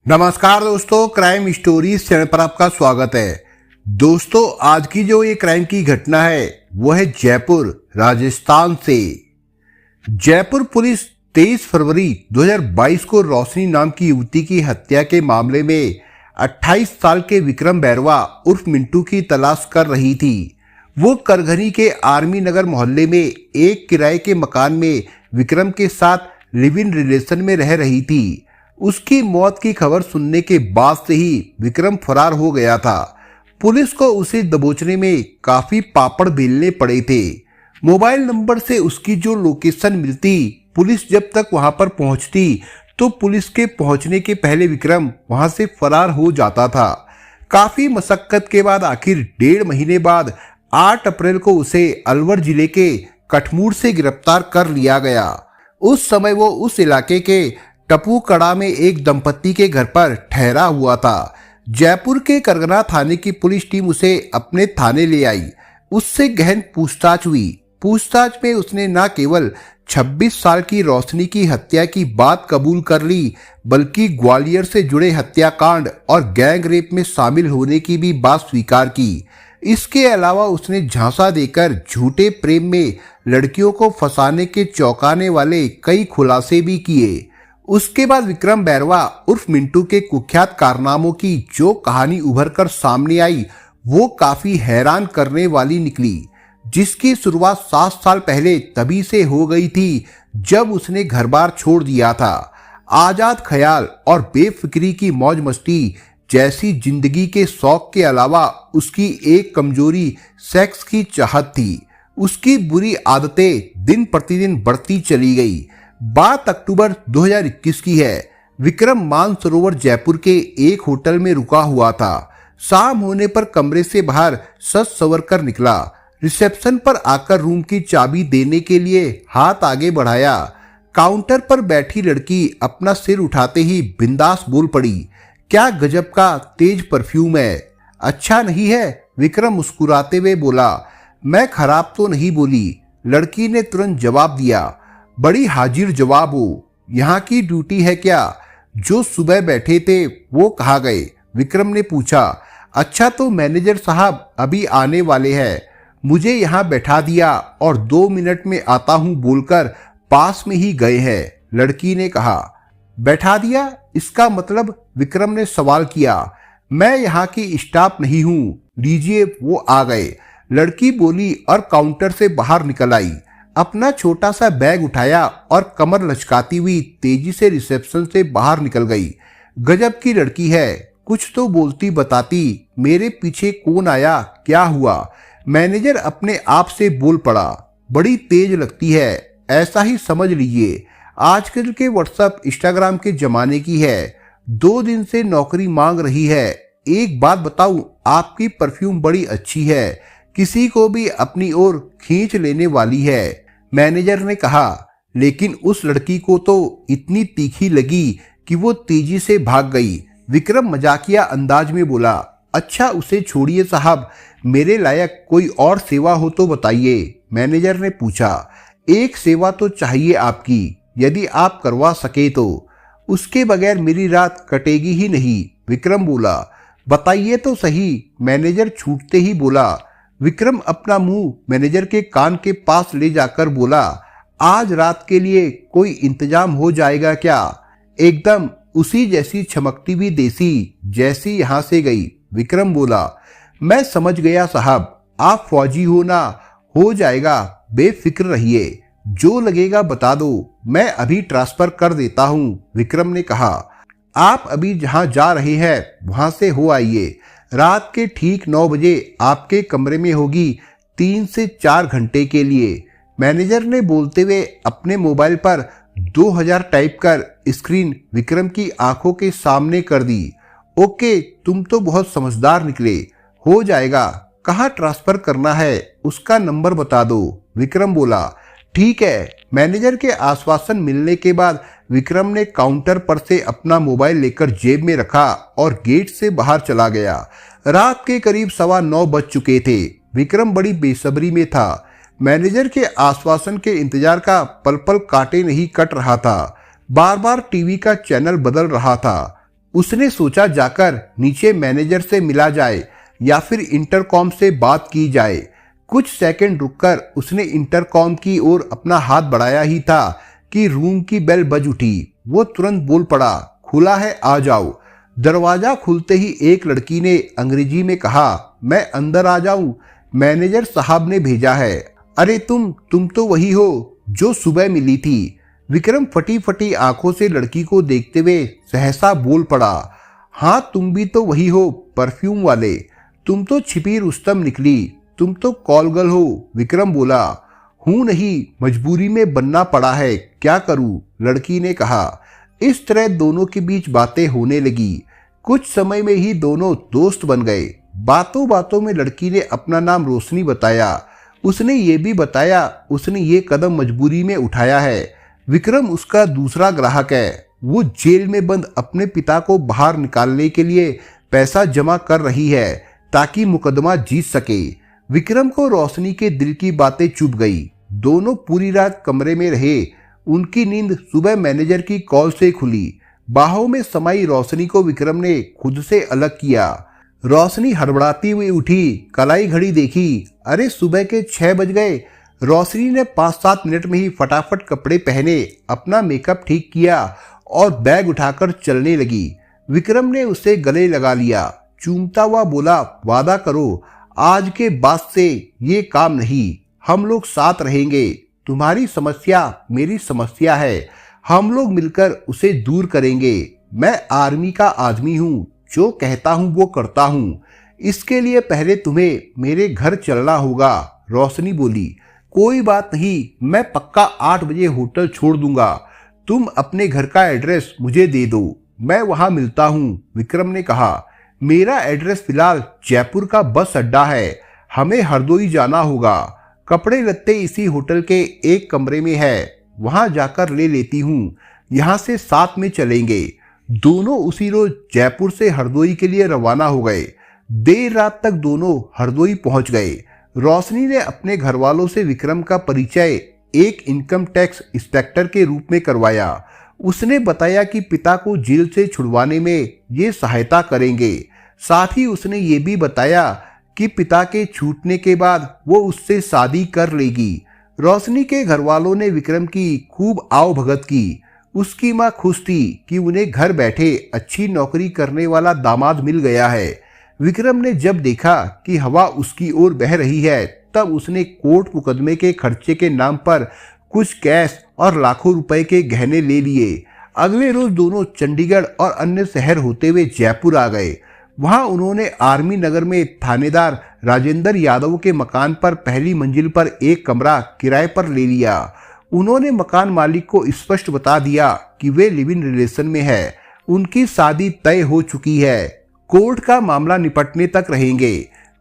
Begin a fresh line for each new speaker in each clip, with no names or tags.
नमस्कार दोस्तों, crime stories channel पर आपका स्वागत है। दोस्तों, आज की जो ये क्राइम की घटना है वो है जयपुर राजस्थान से। जयपुर पुलिस 23 फरवरी 2022 को रोशनी नाम की युवती की हत्या के मामले में 28 साल के विक्रम बैरवा उर्फ मिंटू की तलाश कर रही थी। वो करघनी के आर्मी नगर मोहल्ले में एक किराए के मकान में विक्रम के साथ लिव इन रिलेशन में रह रही थी। उसकी मौत की खबर सुनने के बाद से ही विक्रम फरार हो गया था। पुलिस को उसे दबोचने में काफी पापड़ बेलने पड़े थे। मोबाइल नंबर से उसकी जो लोकेशन मिलती, पुलिस जब तक वहां पर पहुंचती तो पुलिस के पहुंचने के पहले विक्रम वहां से फरार हो जाता था। काफी मशक्कत के बाद आखिर 1.5 महीने बाद 8 अप्रैल को उसे अलवर जिले के कठमूर से गिरफ्तार कर लिया गया। उस समय वो उस इलाके के टपू कड़ा में एक दंपत्ति के घर पर ठहरा हुआ था। जयपुर के करगना थाने की पुलिस टीम उसे अपने थाने ले आई। उससे गहन पूछताछ हुई। पूछताछ में उसने न केवल 26 साल की रोशनी की हत्या की बात कबूल कर ली, बल्कि ग्वालियर से जुड़े हत्याकांड और गैंग रेप में शामिल होने की भी बात स्वीकार की। इसके अलावा उसने झांसा देकर झूठे प्रेम में लड़कियों को फंसाने के चौंकाने वाले कई खुलासे भी किए। उसके बाद विक्रम बैरवा उर्फ मिंटू के कुख्यात कारनामों की जो कहानी उभर कर सामने आई वो काफी हैरान करने वाली निकली, जिसकी शुरुआत 7 साल पहले तभी से हो गई थी जब उसने घर बार छोड़ दिया था। आजाद ख्याल और बेफिक्री की मौज मस्ती जैसी जिंदगी के शौक के अलावा उसकी एक कमजोरी सेक्स की चाहत थी। उसकी बुरी आदतें दिन प्रतिदिन बढ़ती चली गई। बात अक्टूबर 2021 की है। विक्रम मानसरोवर जयपुर के एक होटल में रुका हुआ था। शाम होने पर कमरे से बाहर सज संवर कर निकला। रिसेप्शन पर आकर रूम की चाबी देने के लिए हाथ आगे बढ़ाया। काउंटर पर बैठी लड़की अपना सिर उठाते ही बिंदास बोल पड़ी, क्या गजब का तेज परफ्यूम है। अच्छा नहीं है? विक्रम मुस्कुराते हुए बोला। मैं खराब तो नहीं बोली, लड़की ने तुरंत जवाब दिया। बड़ी हाजिर जवाब हो, यहाँ की ड्यूटी है क्या? जो सुबह बैठे थे वो कहाँ गए? विक्रम ने पूछा। अच्छा, तो मैनेजर साहब अभी आने वाले हैं, मुझे यहाँ बैठा दिया और 2 मिनट में आता हूँ बोलकर पास में ही गए हैं, लड़की ने कहा। बैठा दिया इसका मतलब? विक्रम ने सवाल किया। मैं यहाँ की स्टाफ नहीं हूँ, लीजिए वो आ गए, लड़की बोली और काउंटर से बाहर निकल आई। अपना छोटा सा बैग उठाया और कमर लचकाती हुई तेजी से रिसेप्शन से बाहर निकल गई। गजब की लड़की है, कुछ तो बोलती बताती। मेरे पीछे कौन आया, क्या हुआ? मैनेजर अपने आप से बोल पड़ा। बड़ी तेज लगती है, ऐसा ही समझ लीजिए। आजकल के व्हाट्सएप इंस्टाग्राम के जमाने की है। 2 दिन से नौकरी मांग रही है। एक बात बताऊं, आपकी परफ्यूम बड़ी अच्छी है, किसी को भी अपनी ओर खींच लेने वाली है, मैनेजर ने कहा। लेकिन उस लड़की को तो इतनी तीखी लगी कि वो तेजी से भाग गई। विक्रम मजाकिया अंदाज में बोला, अच्छा उसे छोड़िए साहब, मेरे लायक कोई और सेवा हो तो बताइए, मैनेजर ने पूछा। एक सेवा तो चाहिए आपकी, यदि आप करवा सके तो। उसके बगैर मेरी रात कटेगी ही नहीं, विक्रम बोला। बताइए तो सही, मैनेजर छूटते ही बोला। विक्रम अपना मुंह मैनेजर के कान के पास ले जाकर बोला, आज रात के लिए कोई इंतजाम हो जाएगा क्या? एकदम उसी जैसी चमकती हुई देसी जैसी यहां से गई, विक्रम बोला। मैं समझ गया साहब, आप फौजी हो ना, हो जाएगा, बेफिक्र रहिए, जो लगेगा बता दो, मैं अभी ट्रांसफर कर देता हूं, विक्रम ने कहा। आप अभी जहां जा रहे हैं वहां से हो आइए। रात के ठीक 9 बजे आपके कमरे में होगी, 3 से 4 घंटे के लिए, मैनेजर ने बोलते हुए अपने मोबाइल पर 2000 टाइप कर स्क्रीन विक्रम की आंखों के सामने कर दी। ओके, तुम तो बहुत समझदार निकले, हो जाएगा। कहाँ ट्रांसफर करना है उसका नंबर बता दो, विक्रम बोला। ठीक है। मैनेजर के आश्वासन मिलने के बाद विक्रम ने काउंटर पर से अपना मोबाइल लेकर जेब में रखा और गेट से बाहर चला गया। रात के करीब 9:15 बज चुके थे। विक्रम बड़ी बेसब्री में था। मैनेजर के आश्वासन के इंतजार का पल पल काटे नहीं कट रहा था। बार बार टीवी का चैनल बदल रहा था। उसने सोचा जाकर नीचे मैनेजर से मिला जाए या फिर इंटरकॉम से बात की जाए। कुछ सेकंड रुककर उसने इंटरकॉम की ओर अपना हाथ बढ़ाया ही था कि रूम की बेल बज उठी। वो तुरंत बोल पड़ा, खुला है, आ जाओ। दरवाजा खुलते ही एक लड़की ने अंग्रेजी में कहा, मैं अंदर आ जाऊं? मैनेजर साहब ने भेजा है। अरे तुम तो वही हो जो सुबह मिली थी। विक्रम फटी फटी आंखों से लड़की को देखते हुए सहसा बोल पड़ा, हाँ तुम भी तो वही हो, परफ्यूम वाले। तुम तो छिपी रुस्तम निकली, तुम तो कॉल गर्ल हो। विक्रम बोला, हूं नहीं, मजबूरी में बनना पड़ा है, क्या करूं? लड़की ने कहा। इस तरह दोनों के बीच बातें होने लगी। कुछ समय में ही दोनों दोस्त बन गए। बातों बातों में लड़की ने अपना नाम रोशनी बताया। उसने ये भी बताया उसने ये कदम मजबूरी में उठाया है। विक्रम उसका दूसरा ग्राहक है। वो जेल में बंद अपने पिता को बाहर निकालने के लिए पैसा जमा कर रही है ताकि मुकदमा जीत सके। विक्रम को रोशनी के दिल की बातें चुभ गई। दोनों पूरी रात कमरे में रहे। उनकी नींद सुबह मैनेजर की कॉल से खुली। बाहों में समाई रोशनी को विक्रम ने खुद से अलग किया। रोशनी हड़बड़ाती हुई उठी, कलाई घड़ी देखी, अरे सुबह के 6 बज गए। रोशनी ने 5-7 मिनट में ही फटाफट कपड़े पहने, अपना मेकअप ठीक किया और बैग उठाकर चलने लगी। विक्रम ने उसे गले लगा लिया। चूमता हुआ बोला, वादा करो आज के बाद से ये काम नहीं, हम लोग साथ रहेंगे। तुम्हारी समस्या मेरी समस्या है, हम लोग मिलकर उसे दूर करेंगे। मैं आर्मी का आदमी हूँ, जो कहता हूँ वो करता हूँ। इसके लिए पहले तुम्हें मेरे घर चलना होगा। रोशनी बोली, कोई बात नहीं, मैं पक्का 8 बजे होटल छोड़ दूंगा। तुम अपने घर का एड्रेस मुझे दे दो, मैं वहां मिलता हूँ। विक्रम ने कहा, मेरा एड्रेस फिलहाल जयपुर का बस अड्डा है, हमें हरदोई जाना होगा। कपड़े लत्ते इसी होटल के एक कमरे में है, वहां जाकर ले लेती हूँ। यहाँ से साथ में चलेंगे। दोनों उसी रोज जयपुर से हरदोई के लिए रवाना हो गए। देर रात तक दोनों हरदोई पहुंच गए। रोशनी ने अपने घर वालों से विक्रम का परिचय एक इनकम टैक्स इंस्पेक्टर के रूप में करवाया। उसने बताया कि पिता को जेल से छुड़वाने में ये सहायता करेंगे। साथ ही उसने ये भी बताया कि पिता के छूटने के बाद वो उससे शादी कर लेगी। रोशनी के घर वालों ने विक्रम की खूब आवभगत की। उसकी मां खुश थी कि उन्हें घर बैठे अच्छी नौकरी करने वाला दामाद मिल गया है। विक्रम ने जब देखा कि हवा उसकी ओर बह रही है, तब उसने कोर्ट मुकदमे के खर्चे के नाम पर कुछ कैश और लाखों रुपए के गहने ले लिए। अगले रोज दोनों चंडीगढ़ और अन्य शहर होते हुए जयपुर आ गए। वहां उन्होंने आर्मी नगर में थानेदार राजेंद्र यादव के मकान पर पहली मंजिल पर एक कमरा किराए पर ले लिया। उन्होंने मकान मालिक को स्पष्ट बता दिया कि वे लिव इन रिलेशन में है, उनकी शादी तय हो चुकी है, कोर्ट का मामला निपटने तक रहेंगे।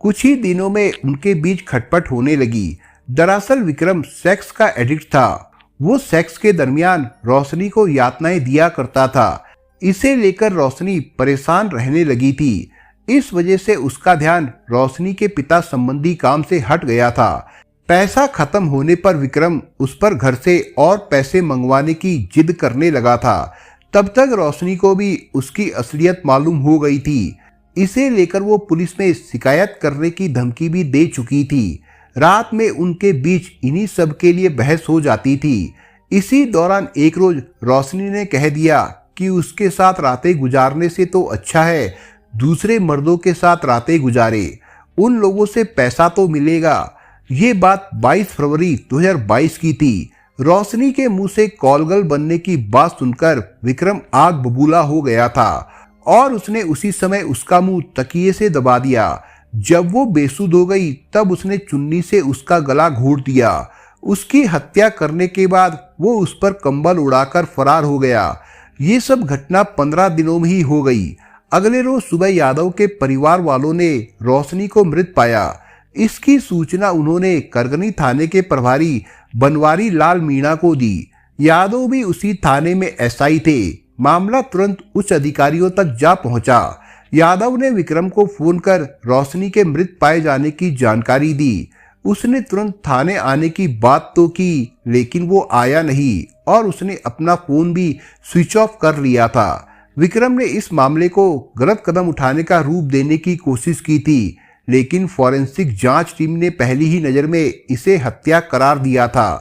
कुछ ही दिनों में उनके बीच खटपट होने लगी। दरअसल विक्रम सेक्स का एडिक्ट था। वो सेक्स के दरमियान रोशनी को यातनाएं दिया करता था। इसे लेकर रोशनी परेशान रहने लगी थी। इस वजह से उसका ध्यान रोशनी के पिता संबंधी काम से हट गया था। पैसा खत्म होने पर विक्रम उस पर घर से और पैसे मंगवाने की जिद करने लगा था। तब तक रोशनी को भी उसकी असलियत मालूम हो गई थी। इसे लेकर वो पुलिस में शिकायत करने की धमकी भी दे चुकी थी। रात में उनके बीच इन्हीं सब के लिए बहस हो जाती थी। इसी दौरान एक रोज रोशनी ने कह दिया कि उसके साथ रातें गुजारने से तो अच्छा है दूसरे मर्दों के साथ रातें गुजारे, उन लोगों से पैसा तो मिलेगा। ये बात 22 फरवरी 2022 की थी। रोशनी के मुंह से कॉलगर्ल बनने की बात सुनकर विक्रम आग बबूला हो गया था और उसने उसी समय उसका मुंह तकिए से दबा दिया। जब वो बेसुध हो गई तब उसने चुन्नी से उसका गला घोंट दिया। उसकी हत्या करने के बाद वो उस पर कंबल उड़ाकर फरार हो गया। ये सब घटना 15 दिनों में ही हो गई। अगले रोज सुबह यादव के परिवार वालों ने रोशनी को मृत पाया। इसकी सूचना उन्होंने करगनी थाने के प्रभारी बनवारी लाल मीणा को दी। यादव भी उसी थाने में एसआई थे। मामला तुरंत उच्च अधिकारियों तक जा पहुंचा। यादव ने विक्रम को फोन कर रोशनी के मृत पाए जाने की जानकारी दी। उसने तुरंत थाने आने की बात तो की, लेकिन वो आया नहीं और उसने अपना फोन भी स्विच ऑफ कर लिया था। विक्रम ने इस मामले को गलत कदम उठाने का रूप देने की कोशिश की थी, लेकिन फॉरेंसिक जांच टीम ने पहली ही नजर में इसे हत्या करार दिया था।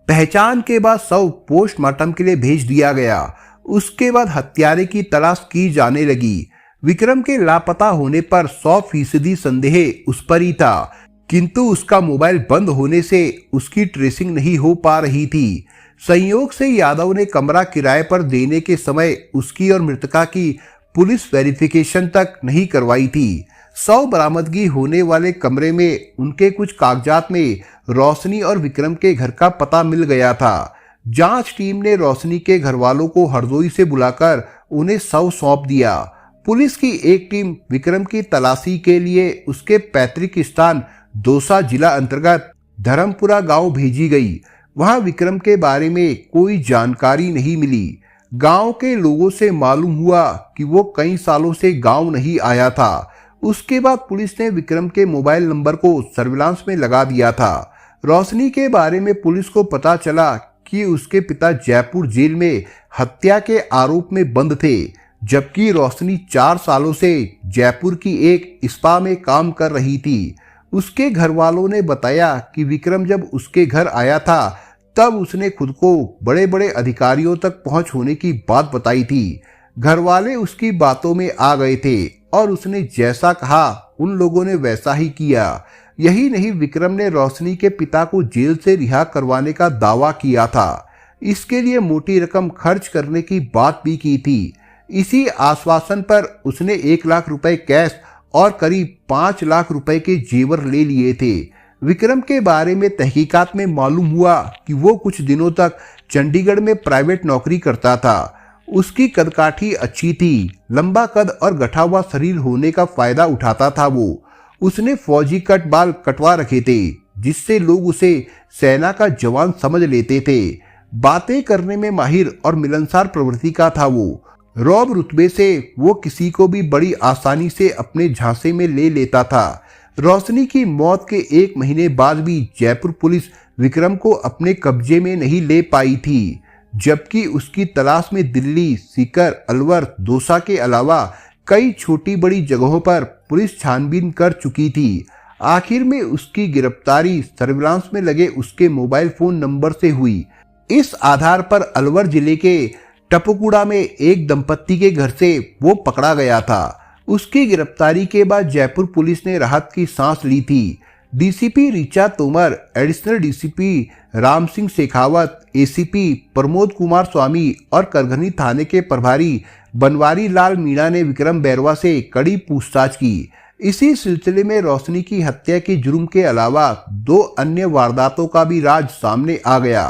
पहचान के बाद शव पोस्टमार्टम के लिए भेज दिया गया। उसके बाद हत्यारे की तलाश की जाने लगी। विक्रम के लापता होने पर 100% संदेह उस पर ही था, किंतु उसका मोबाइल बंद होने से उसकी ट्रेसिंग नहीं हो पा रही थी। संयोग से यादव ने कमरा किराए पर देने के समय उसकी और मृतका की पुलिस वेरिफिकेशन तक नहीं करवाई थी। शव बरामदगी होने वाले कमरे में उनके कुछ कागजात में रोशनी और विक्रम के घर का पता मिल गया था। जांच टीम ने रोशनी के घर वालों को हरदोई से बुलाकर उन्हें शव सौंप दिया। पुलिस की एक टीम विक्रम की तलाशी के लिए उसके पैतृक स्थान दौसा जिला अंतर्गत धर्मपुरा गांव भेजी गई। वहां विक्रम के बारे में कोई जानकारी नहीं मिली। गांव के लोगों से मालूम हुआ कि वो कई सालों से गांव नहीं आया था। उसके बाद पुलिस ने विक्रम के मोबाइल नंबर को सर्विलांस में लगा दिया था। रोशनी के बारे में पुलिस को पता चला कि उसके पिता जयपुर जेल में हत्या के आरोप में बंद थे, जबकि रोशनी 4 सालों से जयपुर की एक स्पा में काम कर रही थी। उसके घर वालों ने बताया कि विक्रम जब उसके घर आया था तब उसने खुद को बड़े बड़े अधिकारियों तक पहुंच होने की बात बताई थी। घर वाले उसकी बातों में आ गए थे और उसने जैसा कहा उन लोगों ने वैसा ही किया। यही नहीं, विक्रम ने रोशनी के पिता को जेल से रिहा करवाने का दावा किया था। इसके लिए मोटी रकम खर्च करने की बात भी की थी। इसी आश्वासन पर उसने 1 लाख रुपए कैश और करीब 5 लाख रुपए के जेवर ले लिए थे। विक्रम के बारे में तहकीकात में मालूम हुआ कि वो कुछ दिनों तक चंडीगढ़ में प्राइवेट नौकरी करता था। उसकी कदकाठी अच्छी थी, लंबा कद और गठा हुआ शरीर होने का फायदा उठाता था वो। उसने फौजी कट बाल कटवा रखे थे, जिससे लोग उसे सेना का जवान समझ लेते थे। बातें करने में माहिर और मिलनसार प्रवृत्ति का था वो। रौब रुतबे से वो किसी को भी बड़ी आसानी से अपने झांसे में ले लेता था। रोशनी की मौत के 1 महीने बाद भी जयपुर पुलिस विक्रम को अपने कब्जे में नहीं ले पाई थी, जबकि उसकी तलाश में दिल्ली, सीकर, अलवर, दौसा के अलावा कई छोटी बड़ी जगहों पर पुलिस छानबीन कर चुकी थी। आखिर में उसकी गिरफ्तारी सर्विलांस में लगे उसके मोबाइल फोन नंबर से हुई। इस आधार पर अलवर जिले के टपुकुड़ा में एक दंपत्ति के घर से वो पकड़ा गया था। उसकी गिरफ्तारी के बाद जयपुर पुलिस ने राहत की सांस ली थी। DCP Richa Tomar, additional DCP Ram Singh Shekhawat, ACP Pramod Kumar Swami और करघनी थाने के प्रभारी बनवारी लाल मीणा ने विक्रम बैरवा से कड़ी पूछताछ की। इसी सिलसिले में रोशनी की हत्या के जुर्म के अलावा 2 अन्य वारदातों का भी राज सामने आ गया।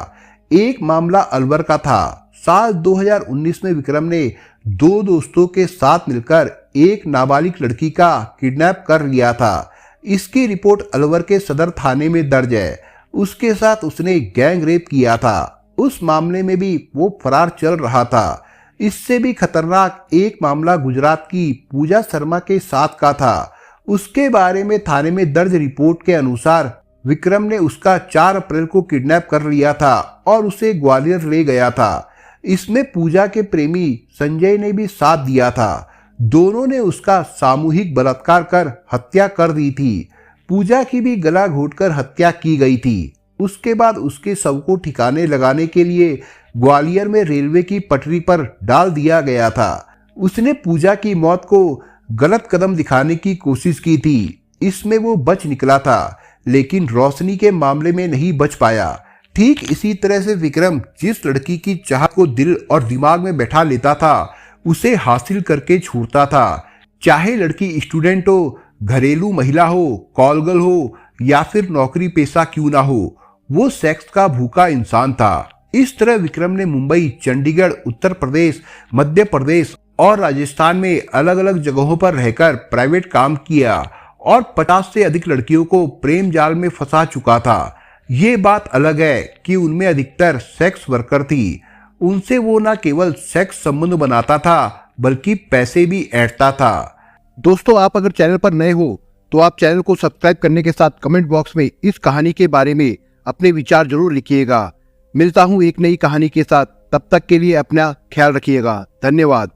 एक मामला अलवर का था। साल 2019 में विक्रम ने 2 दोस्तों के साथ मिलकर एक नाबालिग लड़की का किडनैप कर लिया था। इसकी रिपोर्ट अलवर के सदर थाने में दर्ज है। उसके साथ उसने गैंग रेप किया था। उस मामले में भी वो फरार चल रहा था। इससे भी खतरनाक एक मामला गुजरात की पूजा शर्मा के साथ का था। उसके बारे में थाने में दर्ज रिपोर्ट के अनुसार विक्रम ने उसका 4 अप्रैल को किडनैप कर लिया था और उसे ग्वालियर ले गया था। इसमें पूजा के प्रेमी संजय ने भी साथ दिया था। दोनों ने उसका सामूहिक बलात्कार कर हत्या कर दी थी। पूजा की भी गला घोटकर हत्या की गई थी। उसके बाद उसके शव को ठिकाने लगाने के लिए ग्वालियर में रेलवे की पटरी पर डाल दिया गया था। उसने पूजा की मौत को गलत कदम दिखाने की कोशिश की थी। इसमें वो बच निकला था, लेकिन रोशनी के मामले में नहीं बच पाया। ठीक इसी तरह से विक्रम जिस लड़की की चाहत को दिल और दिमाग में बैठा लेता था, उसे हासिल करके छोड़ता था। चाहे लड़की स्टूडेंट हो, घरेलू महिला हो, कॉलगर्ल हो या फिर नौकरी पेशा क्यों ना हो, वो सेक्स का भूखा इंसान था। इस तरह विक्रम ने मुंबई, चंडीगढ़, उत्तर प्रदेश, मध्य प्रदेश और राजस्थान में अलग अलग जगहों पर रहकर प्राइवेट काम किया और 50 से अधिक लड़कियों को प्रेम जाल में फंसा चुका था। ये बात अलग है कि उनमें अधिकतर सेक्स वर्कर थी। उनसे वो न केवल सेक्स संबंध बनाता था बल्कि पैसे भी ऐंठता था। दोस्तों, आप अगर चैनल पर नए हो तो आप चैनल को सब्सक्राइब करने के साथ कमेंट बॉक्स में इस कहानी के बारे में अपने विचार जरूर लिखिएगा। मिलता हूं एक नई कहानी के साथ, तब तक के लिए अपना ख्याल रखिएगा। धन्यवाद।